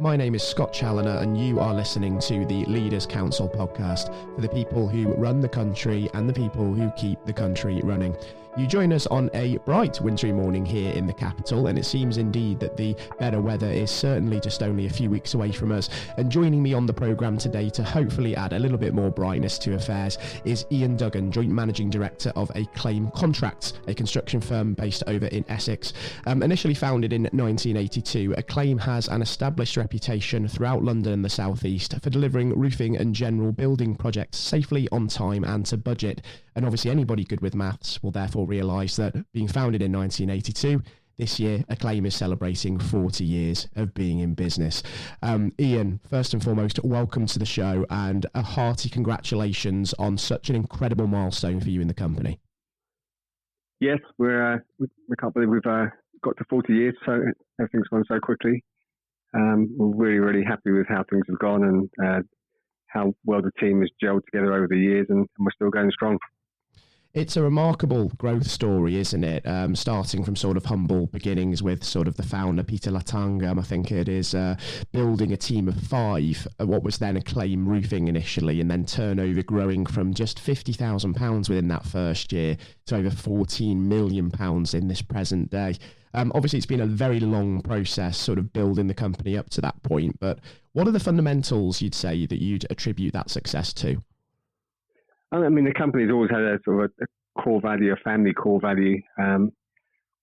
My name is Scott Challoner, and you are listening to the Leaders Council podcast for the people who run the country and the people who keep the country running. You join us on a bright wintry morning here in the capital, and it seems indeed that the better weather is certainly just only a few weeks away from us. And joining me on the programme today to hopefully add a little bit more brightness to affairs is Ian Duggan, Joint Managing Director of Acclaim Contracts, a construction firm based over in Essex. Initially founded in 1982, Acclaim has an established reputation throughout London and the South East for delivering roofing and general building projects safely, on time and to budget. And obviously anybody good with maths will therefore realise that being founded in 1982, this year Acclaim is celebrating 40 years of being in business. Ian, first and foremost, welcome to the show and a hearty congratulations on such an incredible milestone for you in the company. Yes, we can't believe we've got to 40 years, so everything's gone so quickly. We're really happy with how things have gone and how well the team has gelled together over the years, and we're still going strong. It's a remarkable growth story, isn't it? Starting from sort of humble beginnings with sort of the founder, Peter Latangam, I think it is, building a team of 5 at what was then Acclaim Roofing initially, and then turnover growing from just £50,000 within that first year to over £14 million in this present day. Obviously, it's been a very long process sort of building the company up to that point, but what are the fundamentals you'd say that you'd attribute that success to? I mean, the company's always had a sort of a core value, a family core value,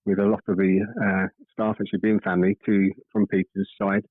with a lot of the staff actually being family from Peter's side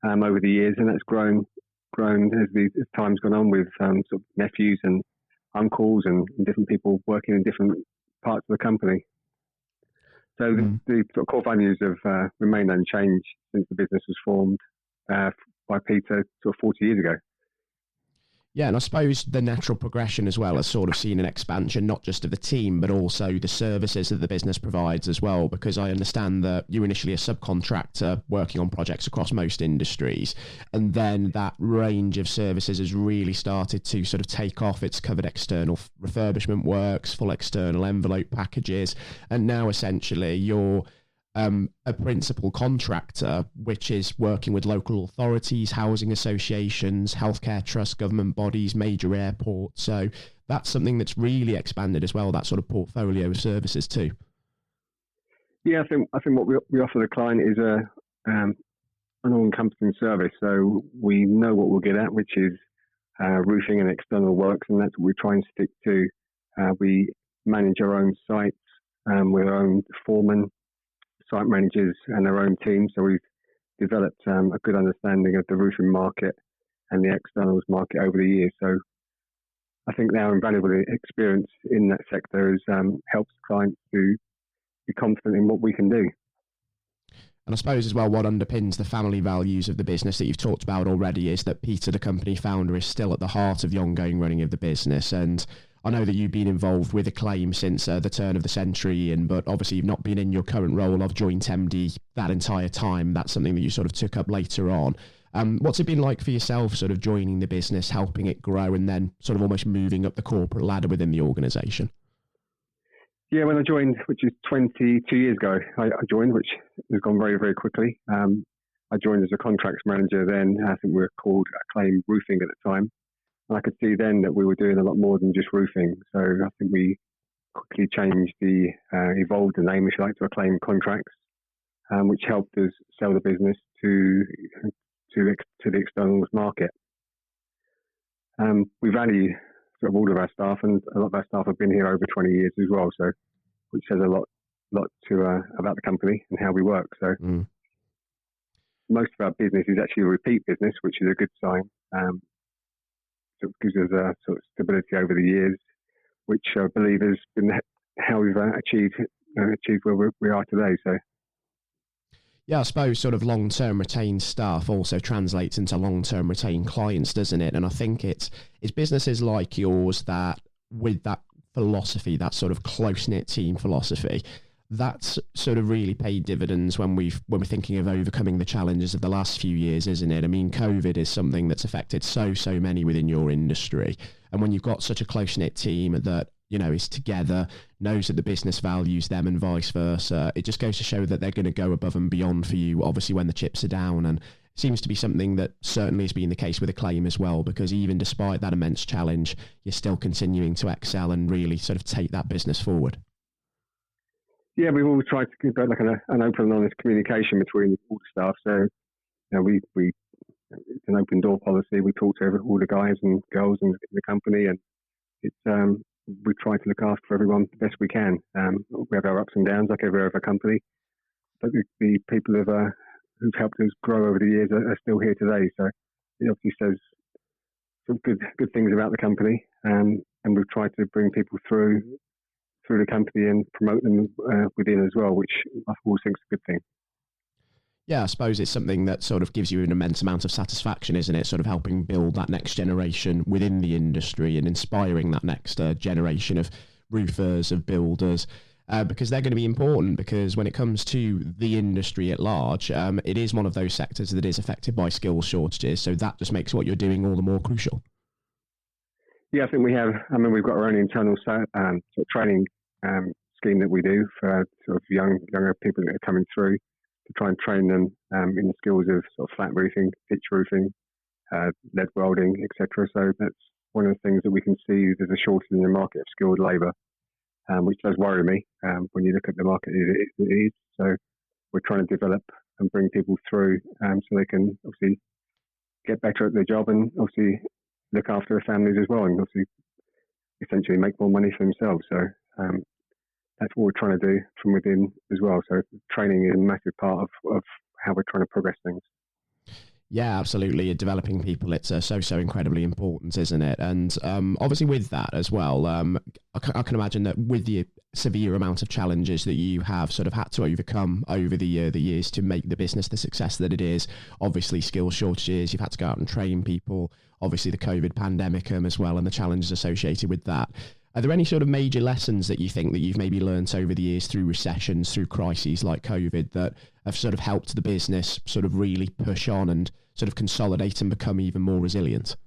over the years, and that's grown as time's gone on with sort of nephews and uncles and different people working in different parts of the company. So the sort of core values have remained unchanged since the business was formed by Peter sort of 40 years ago. Yeah, and I suppose the natural progression as well has sort of seen an expansion, not just of the team, but also the services that the business provides as well, because I understand that you were initially a subcontractor working on projects across most industries, and then that range of services has really started to sort of take off. It's covered external refurbishment works, full external envelope packages, and now essentially you're a principal contractor, which is working with local authorities, housing associations, healthcare trusts, government bodies, major airports. So that's something that's really expanded as well, that sort of portfolio of services too. Yeah, I think what we offer the client is an all-encompassing service. So we know what we'll get at, which is roofing and external works, and that's what we try and stick to. We manage our own sites with our own foremen, site managers and their own team, so we've developed a good understanding of the roofing market and the externals market over the years. So I think our invaluable experience in that sector has helped clients to be confident in what we can do. And I suppose as well, what underpins the family values of the business that you've talked about already is that Peter, the company founder, is still at the heart of the ongoing running of the business. And I know that you've been involved with Acclaim since the turn of the century, Ian, but obviously you've not been in your current role of joint MD that entire time. That's something that you sort of took up later on. What's it been like for yourself, sort of joining the business, helping it grow, and then sort of almost moving up the corporate ladder within the organisation? Yeah, when I joined, which is 22 years ago, I joined, which has gone very, very quickly. I joined as a contracts manager then. I think we were called Acclaim Roofing at the time. And I could see then that we were doing a lot more than just roofing. So I think we quickly changed evolved the name, if you like, to Acclaim Contracts, which helped us sell the business to the externals market. We value sort of all of our staff, and a lot of our staff have been here over 20 years as well. So, which says a lot to about the company and how we work. So, most of our business is actually a repeat business, which is a good sign. So it gives us a sort of stability over the years, which I believe has been how we've achieved where we are today. So, yeah, I suppose sort of long-term retained staff also translates into long-term retained clients, doesn't it? And I think it's businesses like yours that, with that philosophy, that sort of close-knit team philosophy, that's sort of really paid dividends when we're thinking of overcoming the challenges of the last few years, isn't it? I mean, COVID is something that's affected so many within your industry. And when you've got such a close-knit team that, you know, is together, knows that the business values them and vice versa, it just goes to show that they're going to go above and beyond for you, obviously, when the chips are down. And seems to be something that certainly has been the case with Acclaim as well, because even despite that immense challenge, you're still continuing to excel and really sort of take that business forward. Yeah, we've always tried to keep like an open and honest communication between all the staff. So, we it's an open door policy. We talk to all the guys and girls in the company, and it's we try to look after everyone the best we can. We have our ups and downs like every other company, but the people who've helped us grow over the years are still here today. So it obviously says some good things about the company, and we've tried to bring people through the company and promote them within as well, which I always think is a good thing. Yeah, I suppose it's something that sort of gives you an immense amount of satisfaction, isn't it? Sort of helping build that next generation within the industry and inspiring that next generation of roofers, of builders, because they're going to be important, because when it comes to the industry at large, it is one of those sectors that is affected by skills shortages. So that just makes what you're doing all the more crucial. Yeah, I think we've got our own internal sort of training scheme that we do for sort of younger people that are coming through, to try and train them in the skills of sort of flat roofing, pitch roofing, lead welding, etc. So that's one of the things that we can see. There's a shortage in the market of skilled labour, which does worry me when you look at the market. It is. So we're trying to develop and bring people through so they can obviously get better at their job and obviously look after their families as well, and obviously essentially make more money for themselves. So that's what we're trying to do from within as well. So training is a massive part of how we're trying to progress things. Yeah, absolutely. Developing people, it's so incredibly important, isn't it? And obviously with that as well, I can imagine that with the severe amount of challenges that you have sort of had to overcome over the years to make the business the success that it is, obviously skill shortages, you've had to go out and train people, obviously the COVID pandemic as well, and the challenges associated with that. Are there any sort of major lessons that you think that you've maybe learned over the years through recessions, through crises like COVID, that have sort of helped the business sort of really push on and sort of consolidate and become even more resilient?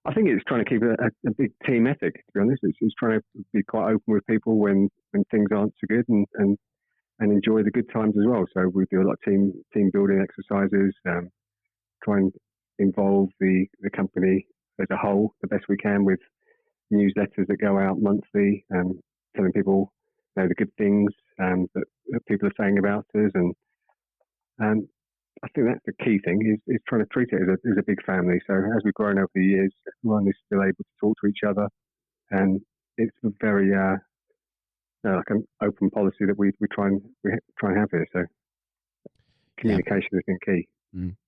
I think it's trying to keep a big team ethic, to be honest. It's trying to be quite open with people when things aren't so good, and enjoy the good times as well. So we do a lot of team building exercises, try and involve the company as a whole the best we can with newsletters that go out monthly, telling people the good things that people are saying about us, and I think that's the key thing is trying to treat it as a big family. So as we've grown over the years, everyone is still able to talk to each other, and it's a very like an open policy that we try and have here. So communication has been key.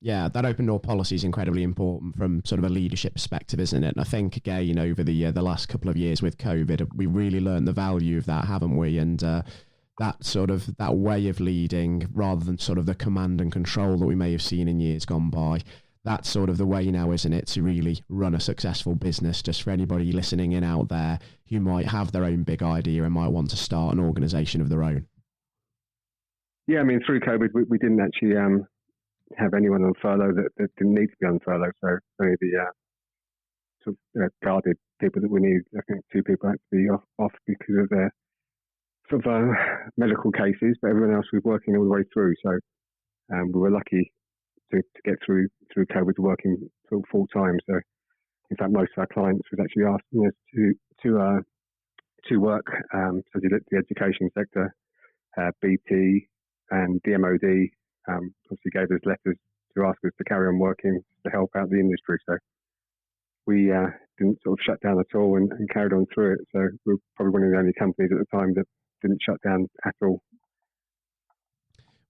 Yeah, that open door policy is incredibly important from sort of a leadership perspective, isn't it? And I think, again, over the last couple of years with COVID, we really learned the value of that, haven't we? And that way of leading, rather than sort of the command and control that we may have seen in years gone by, that's sort of the way now, isn't it, to really run a successful business? Just for anybody listening in out there who might have their own big idea and might want to start an organisation of their own. Yeah, I mean, through COVID, we didn't actually have anyone on furlough that didn't need to be on furlough. So only the sort of guarded people that we need. I think 2 people had to be off because of their sort of medical cases, but everyone else was working all the way through. So we were lucky to get through COVID working full time. So in fact, most of our clients was actually asking us to work. So the education sector, BT and the MOD. Obviously gave us letters to ask us to carry on working to help out the industry. So we didn't sort of shut down at all and carried on through it. So we were probably one of the only companies at the time that didn't shut down at all.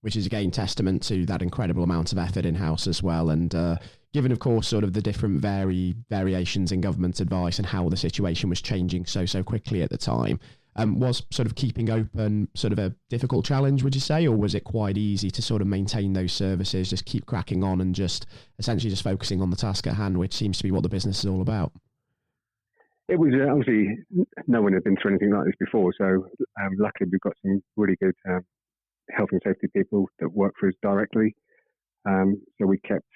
Which is again testament to that incredible amount of effort in-house as well. And given, of course, sort of the different variations in government advice and how the situation was changing so quickly at the time, was sort of keeping open sort of a difficult challenge, would you say, or was it quite easy to sort of maintain those services, just keep cracking on and just essentially just focusing on the task at hand, which seems to be what the business is all about? It was obviously no one had been through anything like this before, so luckily we've got some really good health and safety people that work for us directly. So we kept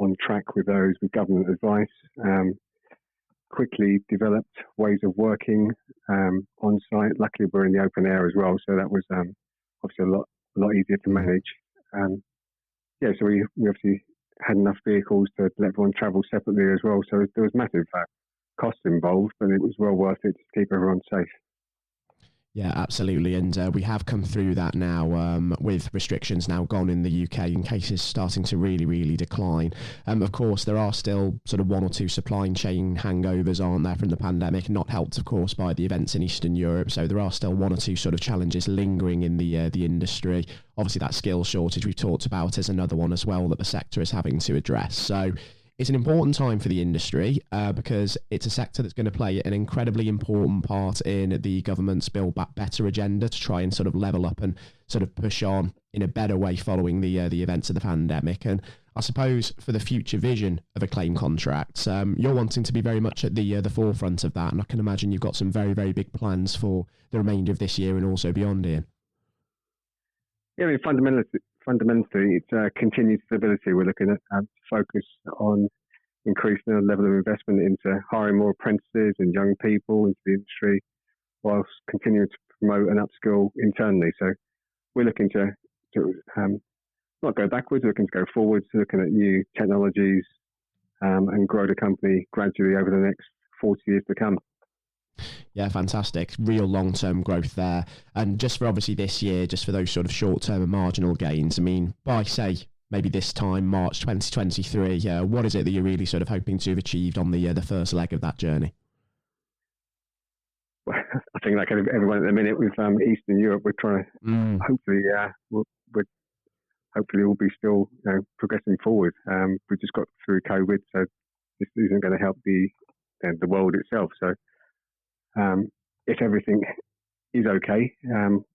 on track with those with government advice. Quickly developed ways of working on site. Luckily, we're in the open air as well, so that was obviously a lot easier to manage. so we obviously had enough vehicles to let everyone travel separately as well. So there was massive costs involved, but it was well worth it to keep everyone safe. Yeah, absolutely. And we have come through that now with restrictions now gone in the UK and cases starting to really, really decline. Of course, there are still sort of one or two supply chain hangovers, aren't there, from the pandemic, not helped, of course, by the events in Eastern Europe. So there are still one or two sort of challenges lingering in the industry. Obviously, that skills shortage we've talked about is another one as well that the sector is having to address. So it's an important time for the industry because it's a sector that's going to play an incredibly important part in the government's Build Back Better agenda to try and sort of level up and sort of push on in a better way following the events of the pandemic. And I suppose for the future vision of Acclaim Contracts, you're wanting to be very much at the forefront of that. And I can imagine you've got some very, very big plans for the remainder of this year and also beyond, Ian. Yeah, I mean, fundamentally, it's continued stability. We're looking at focus on increasing the level of investment into hiring more apprentices and young people into the industry, whilst continuing to promote and upskill internally. So we're looking to not go backwards, we're looking to go forwards, looking at new technologies and grow the company gradually over the next 40 years to come. Yeah, fantastic. Real long-term growth there. And just for obviously this year, just for those sort of short-term and marginal gains, I mean, by, say, maybe this time, March 2023, what is it that you're really sort of hoping to have achieved on the first leg of that journey? Well, I think like everyone at the minute with Eastern Europe, we're trying to hopefully we'll be still progressing forward. We just got through COVID, so this isn't going to help the world itself. So if everything is okay,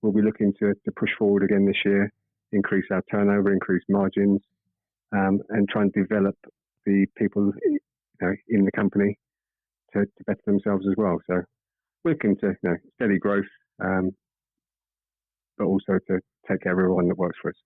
we'll be looking to push forward again this year, increase our turnover, increase margins, and try and develop the people in the company to better themselves as well. So we're looking to steady growth, but also to take care of everyone that works for us.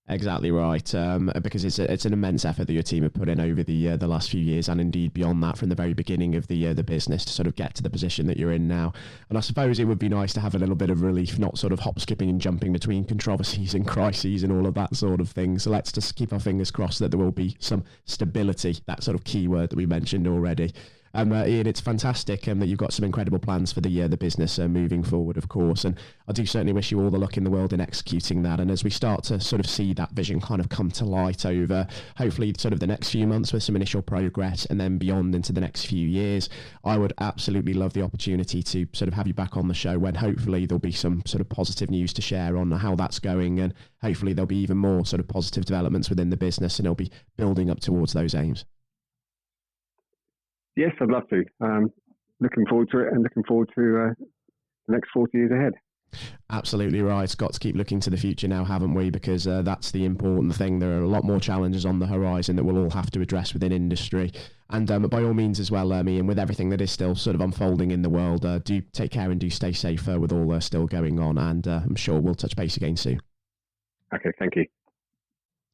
Exactly right, because it's an immense effort that your team have put in over the last few years, and indeed beyond that, from the very beginning of the business to sort of get to the position that you're in now. And I suppose it would be nice to have a little bit of relief, not sort of hop, skipping and jumping between controversies and crises and all of that sort of thing. So let's just keep our fingers crossed that there will be some stability, that sort of keyword that we mentioned already. Ian, it's fantastic that you've got some incredible plans for the business moving forward, of course, and I do certainly wish you all the luck in the world in executing that. And as we start to sort of see that vision kind of come to light over hopefully sort of the next few months with some initial progress and then beyond into the next few years, I would absolutely love the opportunity to sort of have you back on the show when hopefully there'll be some sort of positive news to share on how that's going, and hopefully there'll be even more sort of positive developments within the business and it'll be building up towards those aims. Yes, I'd love to. Looking forward to it and looking forward to the next 40 years ahead. Absolutely right. Got to keep looking to the future now, haven't we? Because that's the important thing. There are a lot more challenges on the horizon that we'll all have to address within industry. And by all means as well, Ian, with everything that is still sort of unfolding in the world, do take care and do stay safe with all still going on. And I'm sure we'll touch base again soon. Okay, thank you.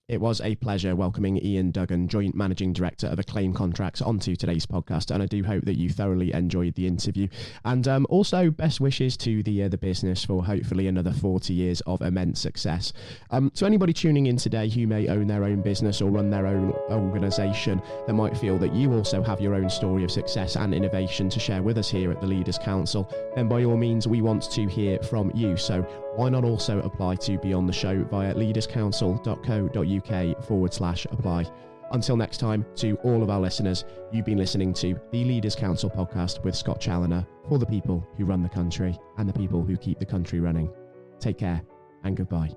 It was a pleasure welcoming Ian Duggan, Joint Managing Director of Acclaim Contracts, onto today's podcast, and I do hope that you thoroughly enjoyed the interview. And also, best wishes to the business for hopefully another 40 years of immense success. To anybody tuning in today who may own their own business or run their own organisation that might feel that you also have your own story of success and innovation to share with us here at the Leaders Council, then by all means, we want to hear from you. So why not also apply to be on the show via leaderscouncil.co.uk/apply. Until next time, to all of our listeners, you've been listening to the Leaders Council podcast with Scott Challoner, for the people who run the country and the people who keep the country running. Take care and goodbye.